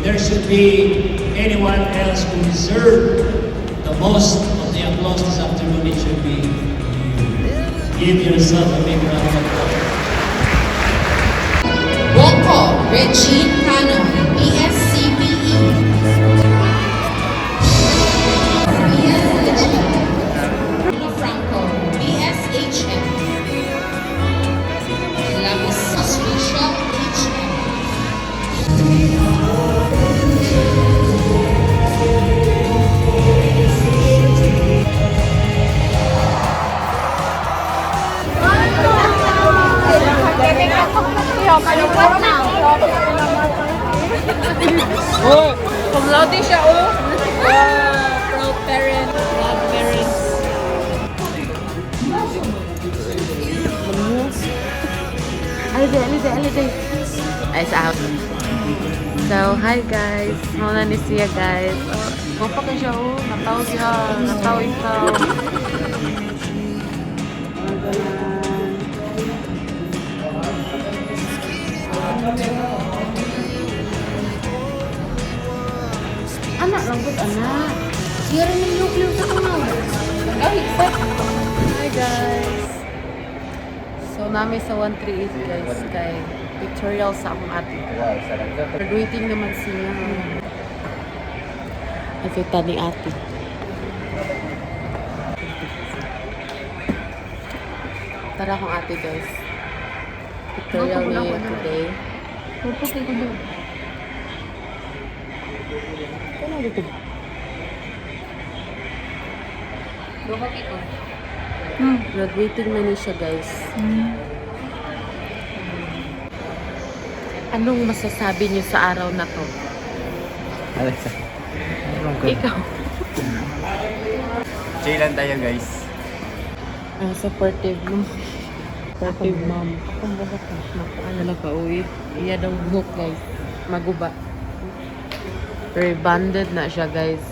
there should be anyone else who deserves the most of the applause this afternoon, it should be you. Give yourself a big round of applause. Boko Regine Cano, BSCPE. BSHM. Bruno Franco, BSHM. Lamis Social HM. Oh, cum laude siya, oh. Proud parent, proud parents. Alide. Ice out. So, hi guys. Muna ni siya, guys. Oh, pa ka siya, oh. Nataw siya. Nataw ikaw. Anak rambut anak. Siya rin yung nuclear sa tumaw. Ay, hi guys. So namin sa 138 guys kay pictorial sa akong ate. Graduating naman siya. Nakita ni ate. Tara akong ate guys. Pictorial niya today. Pupukay ko doon. Ano dito? Bukaki ko. Graduating na niya siya guys. Anong masasabi niyo sa araw na to? Alexa. Ikaw. Chill lang tayo guys. Supportive mom. Supportive mom. Ang buhok ka. Ano lang ka, uwi. Iya daw buhok guys. Maguba. Rebanded na siya guys.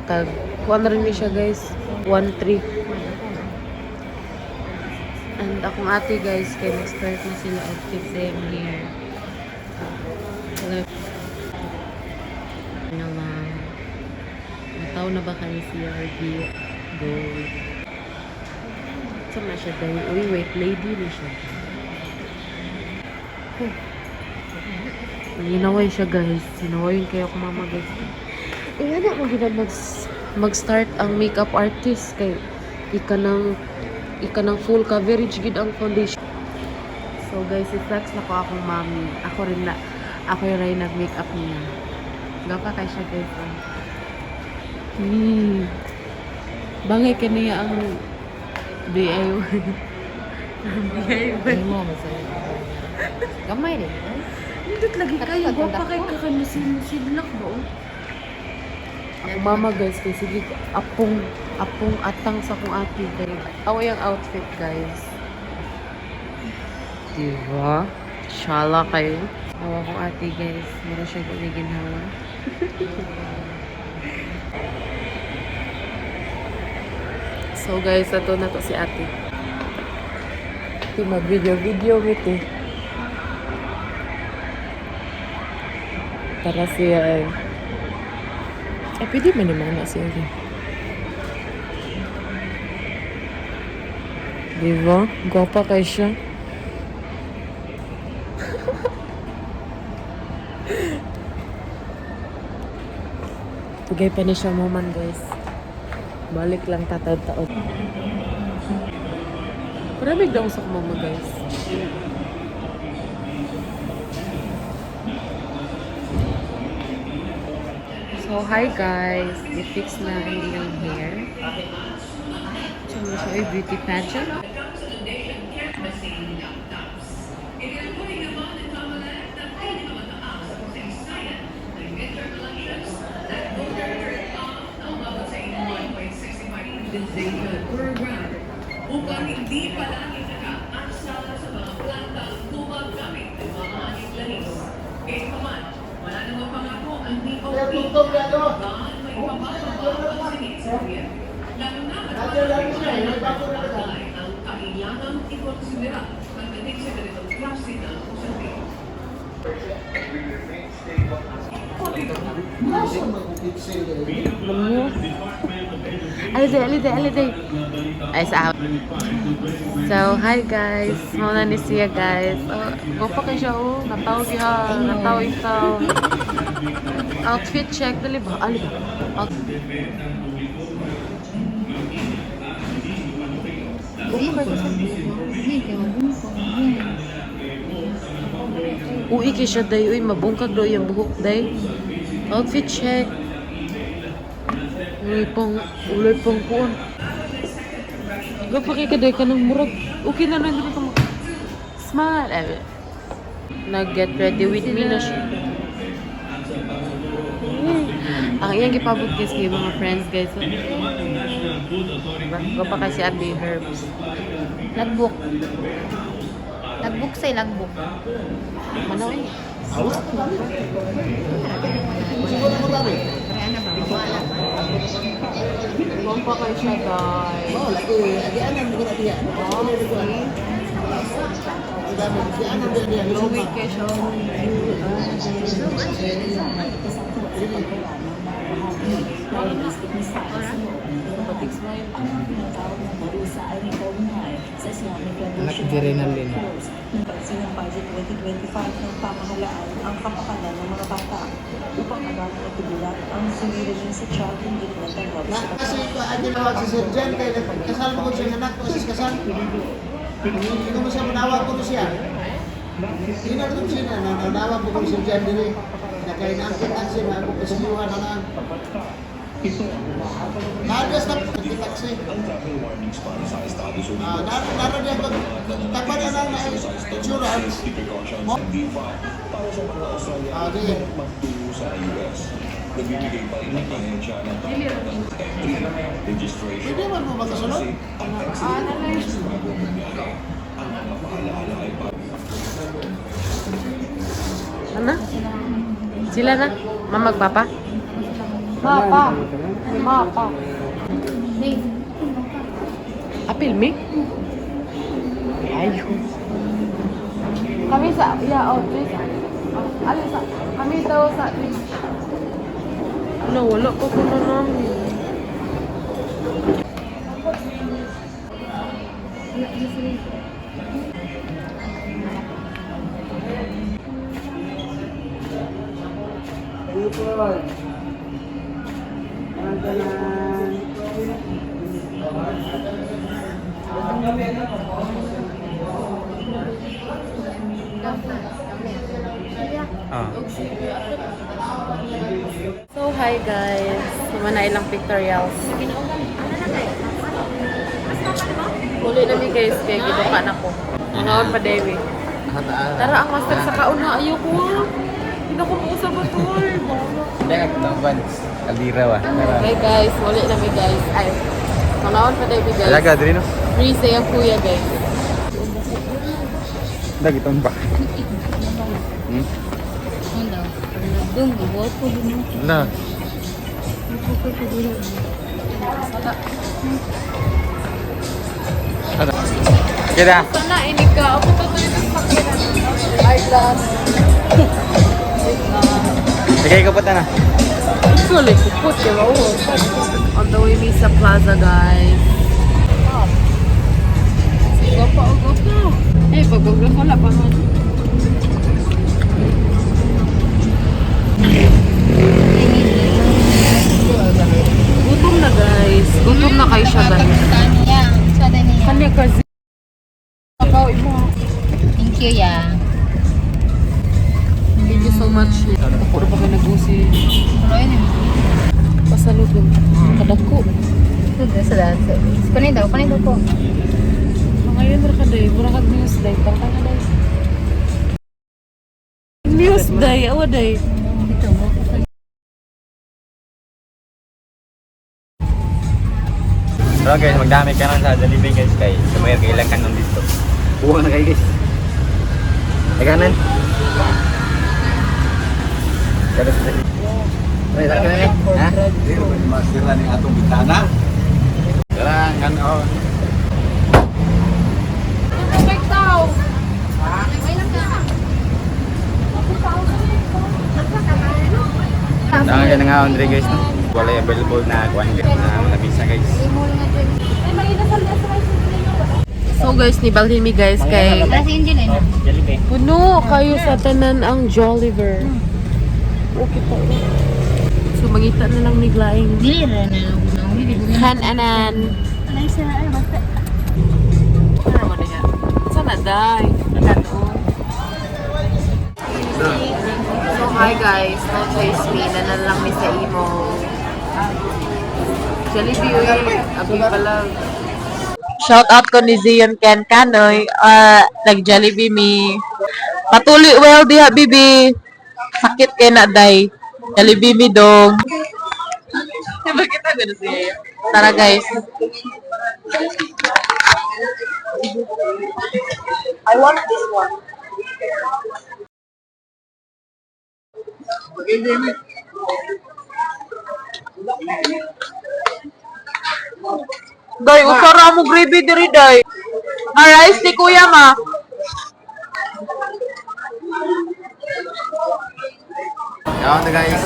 Kuha na rin siya guys. 1-3. And akong ate guys, kaya nag-start na sila outfit them here. Ano lang. Nataw na ba kayo siya? Gold. Saan na siya dahil? Uy, wait, lady na siya. Hinaway siya guys. Hinawayin kayo kung mama guys. Eh, ano mo gina mag-start ang makeup artist kay ika ng full coverage gid ang foundation. So guys, i-flex na ko akong mami. Ako yung rin nag-makeup niya. Gapa kay siya guys. Bangay ka niya ang DIY. DIY mo masaya. Gamay rin. Hindi lagi kayo. Gapa kay kakamisin-musidlak ba oh? Ako mama guys, kay sige apong atang sa kong ate guys. Awa yung outfit guys. Diba? Shala kayo. Awa kong ate guys. Mura siya gawin hawa. So guys, ito na to si ate. Ito mag-video ito. Tara siya ay. Pwede man naman na siya. Diba? Gwapa kayo siya. Tugay pa ni siya moment guys. Balik lang tataw-taon. Maraming daw sa mama guys. So, hi guys. I-fix na ang ilang hair. So, mo siya ay beauty pageant. Upang hindi palagi naka-asa sa mga planta gumagamit ng mga aning lahis. Kaya naman, wala namang pangako ang DOE baan may papasok ang pagsingit sa gobyerno. Lalo na at ang kailangang ikonsidera pagdating sa ganitong klase ng usapin. Aliday. Ay, sa So, hi guys. Muna ni siya guys. Gopa ka siya oh. Nataw siya. Nataw ikaw. Outfit check. Dali ba? Uy, kay siya day. Uy, mabungkag daw yung buhok day. Outfit check. Ulay pang kuwan. Gapakay ka day ka ng murag. Okay na lang dito mo. Smile. Nag-get ready with me na siya. Ang iyang gipabot guys kayo mga friends guys. Gapakay si Ate Herbs. Lagbuk. Lagbuk say lagbuk. Manaw eh. Gapakay siya guys. No vacation. Nag-adrenaline. Ng Budget 2025 ng pamahalaan ang kapakanan ng mga bata upang agad na tugulan ang sinirigin sa child and mental health. Kasi ano nawag si Sir Jen, kaya kasal mo ko siya anak ko, sis kasal. Hindi ko siya manawag ko siya. Hindi na rin siya na nanawag ko si Sir Jen din. Na kaya naangkitan siya na ako kasiliwan na lang. Naras na po, taxi. Naroon niya ko, takpan niya lang na insurance. Di. Nagbibigay pa rin ng ahensya ng registration. Hindi man mo makasunod. Ano? Sila na? Mamagpapa? Mapa. Apil mi? Ayun. Kami sa, please. Kami daw sa, ano, wala ko na namin. So, hi guys. Naman na ilang pictorials. Muli na mi guys, kay giduka na ko. Nanood pa, Dewi. Tara, ang master sa kauna. Ayoko ah. Hindi na ko sa batoy. Hindi ka tamban. Kalira wa. Hi guys, muli na mi guys. Ay, nanood pa, Dewi guys. Talaga, Adrino? Free say ang kuya guys. Hindi, gitumba. Dung buat ko dun. Na. Ano? Kira. Sana ini ka. Ako pa tayo ng pakiran. Ay, class. Sige, ikaw na. Sulit, put yung on the way mi sa plaza guys. Go pa. Eh, pag-vlog wala pa man. Gutom na guys. Gutom na kayo siya guys. Kanya kasi. Thank you ya. Thank you so much. Puro pa kayo nag-usi. Pasalubong. Kadako. Kunin daw po. Ngayon ra ka day. Mura kag news day. Pangka na day. News day. Awa day. So guys, magdami ka lang sa Jollibee guys kay sumayar kailan ka nung dito. Buwan na kayo guys. Ay kanan. Kada sa Ay, tak kena eh. Ha? Dito, masira ni atong bitana. Lang kan oh. Perfect daw. Dahil na nga Andre guys no. Wala available na kuan na lamisa guys. So guys, nibalhin mi guys kay Si Angelina. puno kayo sa tanan ang Jolliver. Okay po. So mangita na lang miglaing Dili ra na lang. kananan. Alay sila ay basta. Ano man yan? Sana day. So hi guys, no chase me. Nanan lang mi sa imo. Jollibee, abi pala. Shout out ko ni Zion Ken Kanoy. Nag-Jollibee mi. Patuloy well di habibi. Sakit kay na day. Jollibee mi dong. Bakit na gano'n siya? Tara guys. I want this one. Day, usara mo gravy diri day. Rice ni kuya ma. Yaw na guys.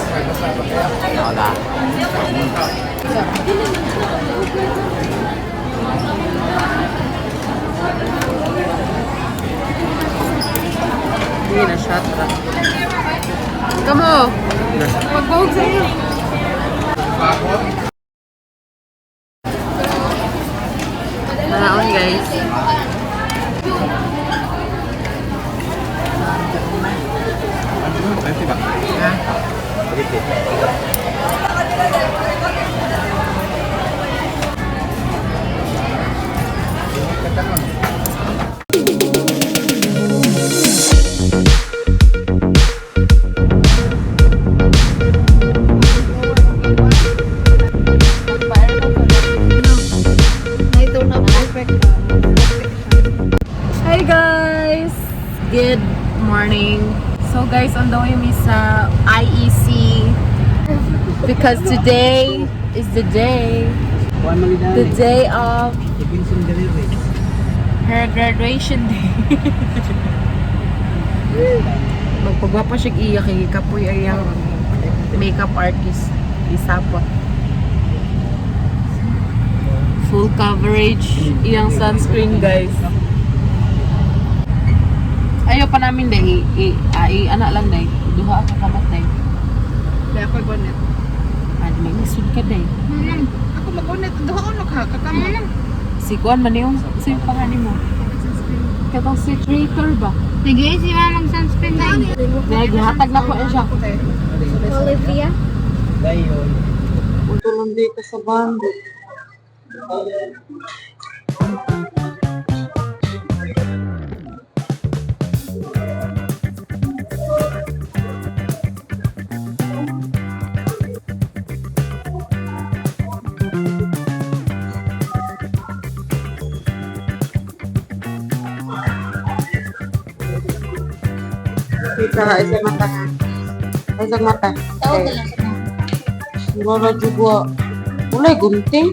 Yaw na. Hindi na shot ra. Kamo. Magbawag sa iyo. Manaon guys. Pwede ba? Ha? Pwede. Hi guys! Good morning. So guys, on the way mi sa IEC because today is the day of her graduation day. Magpagwapa siya iya kay kapoy ayang makeup artist isapot. Full coverage iyang sunscreen guys. Ayaw pa namin dahil anak lang dahil duha ka kamat dahil kaya ako'y bonnet may misud ka dahil Ako mag-unet. Duha ko no ka. Kakama. si Kuan man yung sa'yo panganin mo katong si Traitor ba? Sige, si Manang sunscreen na yun. Dahil gihatag na po siya Olivia. punto lang dito sa bando. Isa mata ha. Isang mata. Tawag na lang sa mga. Wala juga. Mulai gunting.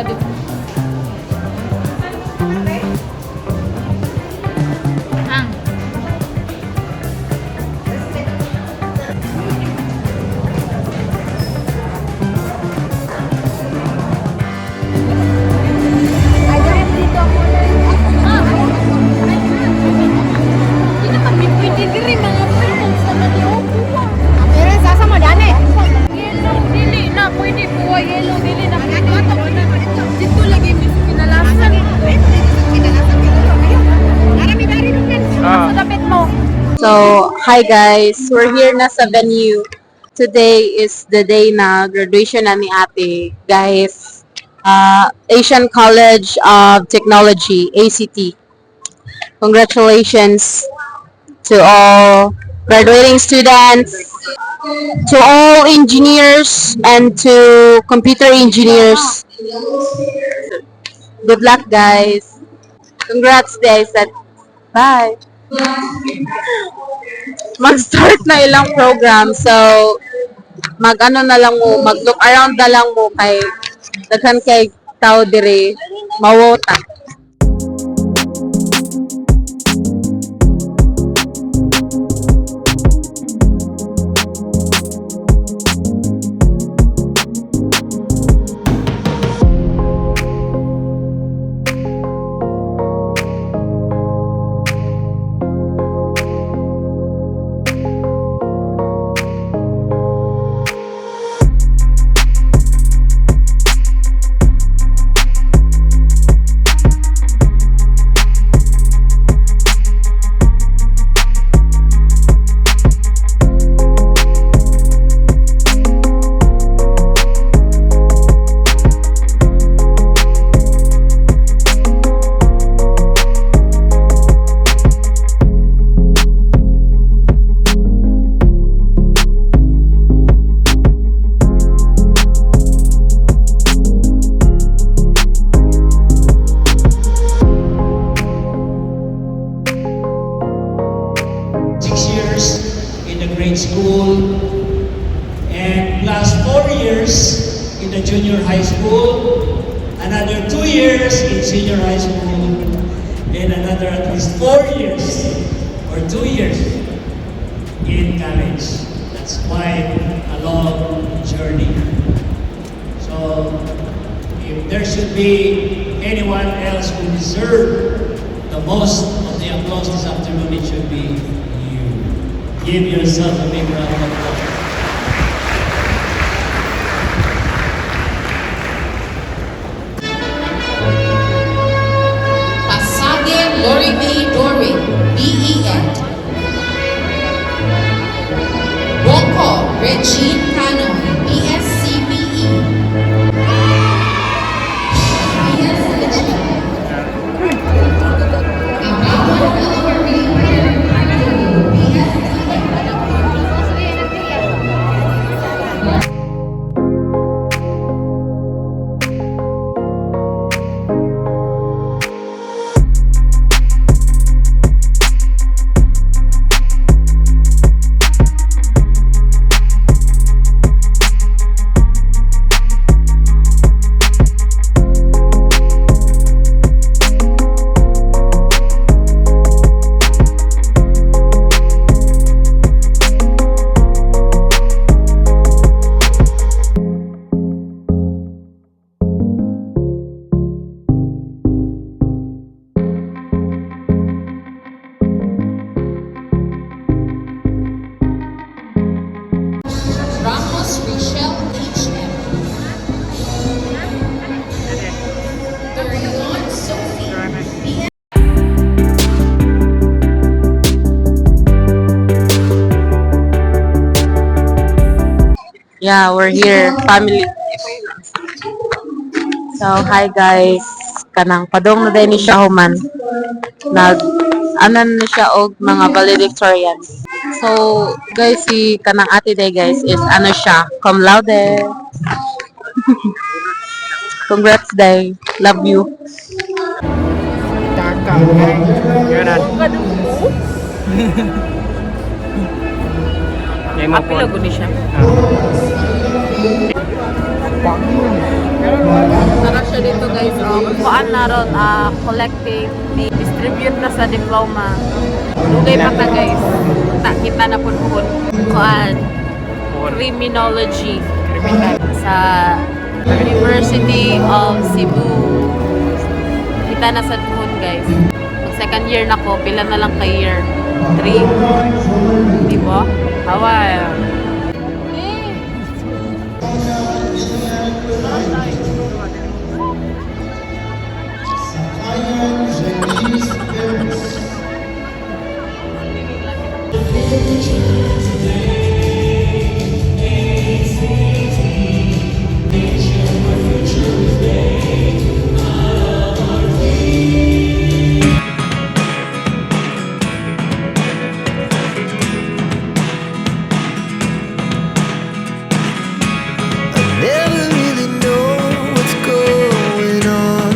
study. Ang. Pero sasa mo dani. Yellow, dili na. Pwede buwa yellow, dili na. Dito lagi mis kinalasan. Sa dapit mo. So, hi guys. We're here na sa venue. Today is the day na graduation na ni ate. Guys, Asian College of Technology, ACT. Congratulations to all graduating students, to all engineers, and to computer engineers. Good luck, guys. Congrats, guys. Bye. Mag-start na ilang program. So, mag-ano na lang mo, mag-look around na lang mo kay daghan kay tao dire mawota. grade school, and plus 4 years in the junior high school, another 2 years in senior high school, and another at least 4 years or 2 years in college. That's quite a long journey. So, if there should be anyone else who deserves the most of the applause this afternoon, it should be you. Give yourself a big round of applause. Pasage Lori May Doring, BEd. Boko Regine Canoy, BSCBE. Ramos Rachel H.M. Dorion Sophie. Yeah, we're here, family. So, hi guys. Kanang padong na din ni siya human. Anan na siya og mga valedictorian. So, guys, si kanang ate day guys is ano siya, cum laude. Congrats day. Love you. Apilo ko ni siya. Nara siya dito guys, kuan na ron, collecting, distribute na sa diploma. Dugay pa ta guys. Kita na punhon. Kuan, criminology. Sa University of Cebu. Kita na sa punhon guys. Mag second year na ko, pila na lang kay year 3. Diba? Hawaii. Never really know what's going on.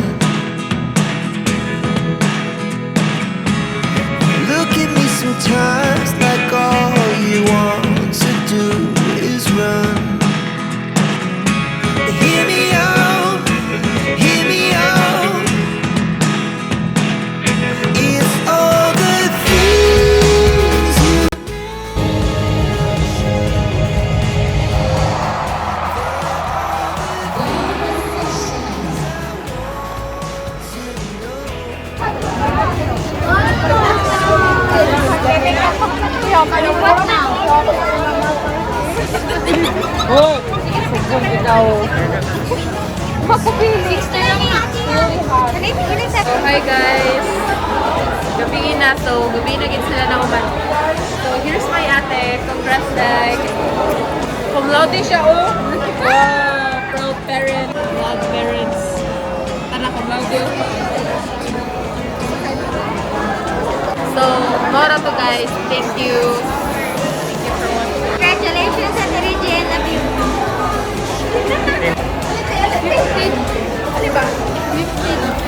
Look at me sometimes like all you want to do is run. Hear me out, hear me out. It's all the things you Hi guys! Gabi na, so gabi na gid sila na uman. So here's my ate, congrats like. Cum laude siya oh! Wow! Proud parent, proud parents. Tara, cum laude. So, more to guys, thank you. Thank you for watching. Congratulations at the region. Love you. 15. Ano ba? 15.